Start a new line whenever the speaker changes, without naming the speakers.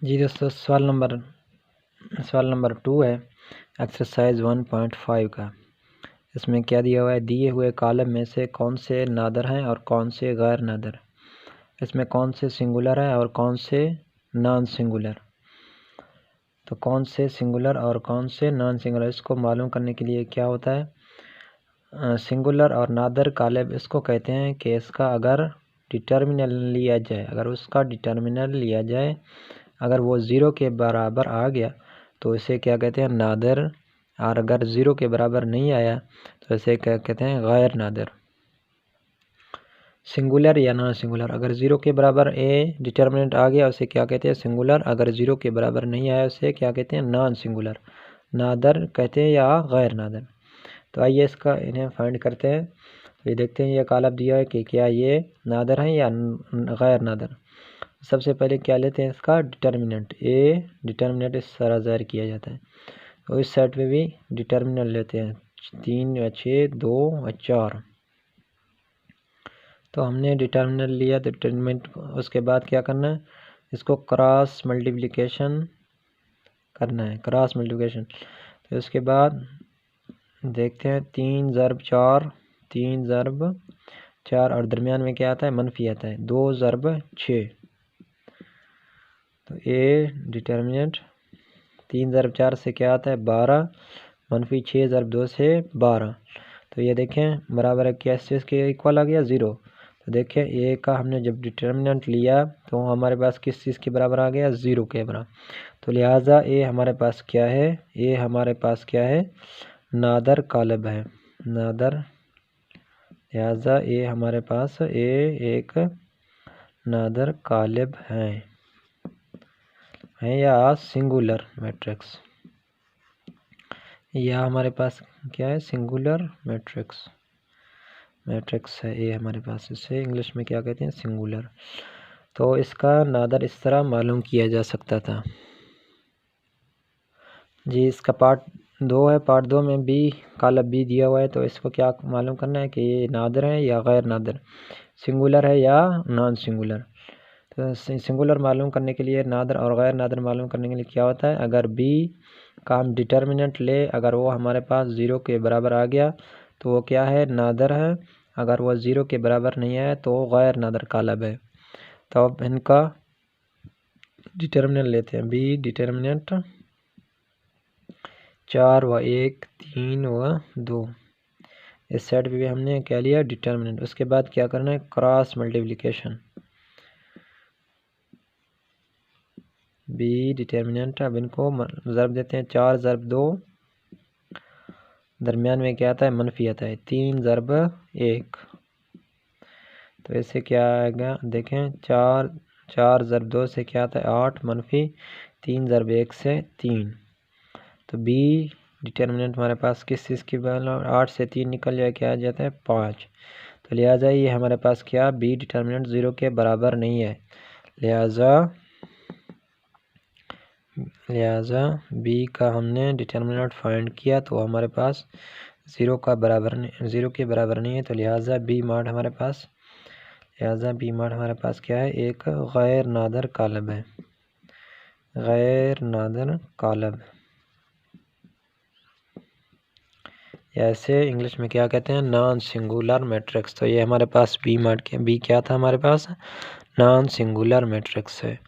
जी दोस्तों, सवाल नंबर 2 है एक्सरसाइज 1.5 का। इसमें क्या दिया हुआ है, दिए हुए कॉलम में से कौन से नादर हैं और कौन से गैर नादर। इसमें कौन से सिंगुलर है और कौन से नॉन सिंगुलर। तो कौन से सिंगुलर और कौन से नॉन सिंगुलर, इसको मालूम करने के लिए क्या होता है, सिंगुलर और नादर कॉलम इसको कहते हैं कि इसका अगर डिटर्मिनल लिया जाए, अगर वो ज़ीरो के बराबर आ गया तो इसे क्या कहते हैं, नादर। और अगर ज़ीरो के बराबर नहीं आया तो इसे क्या कहते हैं, गैर नादर। सिंगुलर या नॉन सिंगुलर, अगर ज़ीरो के बराबर ए डिटर्मिनेंट आ गया उसे क्या कहते हैं, सिंगुलर। अगर ज़ीरो के बराबर नहीं आया उसे क्या कहते हैं, नॉन सिंगुलर, नादर कहते हैं या गैर नादर। तो आइए इसका इन्हें फाइंड करते हैं। तो ये देखते हैं, ये कॉलम दिया है कि क्या ये नादर है या गैर नादर। सबसे पहले क्या लेते हैं, इसका डिटर्मिनेंट। ए डिटर्मिनेंट इस तरह ज़ाहिर किया जाता है। तो इस साइड पे भी डिटर्मिनेंट लेते हैं, 3 या 6, 2 और 4। तो हमने डिटर्मिनेंट लिया, तो डिटर्मिनेंट उसके बाद क्या करना है, इसको क्रॉस मल्टीप्लिकेशन करना है, क्रॉस मल्टीप्लिकेशन। तो उसके बाद देखते हैं, 3 ज़रब 4 और दरमियान में क्या आता है, मनफी आता है, 2 ज़रब 6। तो ए डिटर्मिनेंट 3 ज़रब 4 से क्या आता है, 12, मनफी 6 ज़रब 2 से 12। तो ये देखें बराबर है, क्या चीज़ के इक्वल आ गया, 0। तो देखें ए का हमने जब डिटर्मिनेंट लिया तो हमारे पास किस चीज़ के बराबर आ गया, 0 के बराबर। तो लिहाजा ए हमारे पास क्या है, नादर कॉलम है, नादर। लिहाजा ए हमारे पास एक नादर कॉलम है या सिंगुलर मैट्रिक्स, या हमारे पास क्या है, सिंगुलर मैट्रिक्स है ये हमारे पास। इसे इंग्लिश में क्या कहते हैं, सिंगुलर। तो इसका नादर इस तरह मालूम किया जा सकता था। जी इसका पार्ट 2 है, पार्ट 2 में बी कॉलम बी दिया हुआ है। तो इसको क्या मालूम करना है कि ये नादर है या गैर नादर, सिंगुलर है या नॉन सिंगुलर। तो सिंगुलर मालूम करने के लिए, नादर और गैर नादर मालूम करने के लिए क्या होता है, अगर बी का हम डिटर्मिनेंट ले, अगर वो हमारे पास 0 के बराबर आ गया तो वो क्या है, नादर है। अगर वो 0 के बराबर नहीं है तो गैर नादर कॉलम है। तो अब इनका डिटर्मिनेंट लेते हैं, बी डिटर्मिनेंट 4 व 1, 3 व 2। इस साइड पे भी हमने क्या लिया, डिटर्मिनेंट। उसके बाद क्या करना है, क्रॉस मल्टीप्लिकेशन। बी डिटर्मिनेंट, अब इनको ज़रब देते हैं, 4 ज़रब 2, दरमियान में क्या आता है, मनफी आता है, 3 ज़रब 1। तो इससे क्या आएगा, देखें, 4 ज़रब 2 से क्या आता है, 8, मनफी 3 ज़रब 1 से 3। तो बी डिटर्मिनेंट हमारे पास किस चीज़ की वैल्यू, 8 से 3 निकल जाए, क्या आ जाता है, 5। तो लिहाजा ये हमारे पास क्या, बी डिटर्मिनेंट 0 के बराबर नहीं है। लिहाजा बी का हमने डिटर्मिनेंट फाइंड किया तो हमारे पास 0 के बराबर नहीं है। तो लिहाजा बी मार्ड हमारे पास, क्या है, एक गैर नादर कॉलम है, गैर नादर कॉलम। ऐसे इंग्लिश में क्या कहते हैं, नॉन सिंगुलर मैट्रिक्स। तो ये हमारे पास बी मार्ड के, बी क्या था हमारे पास, नॉन सिंगुलर मैट्रिक्स है।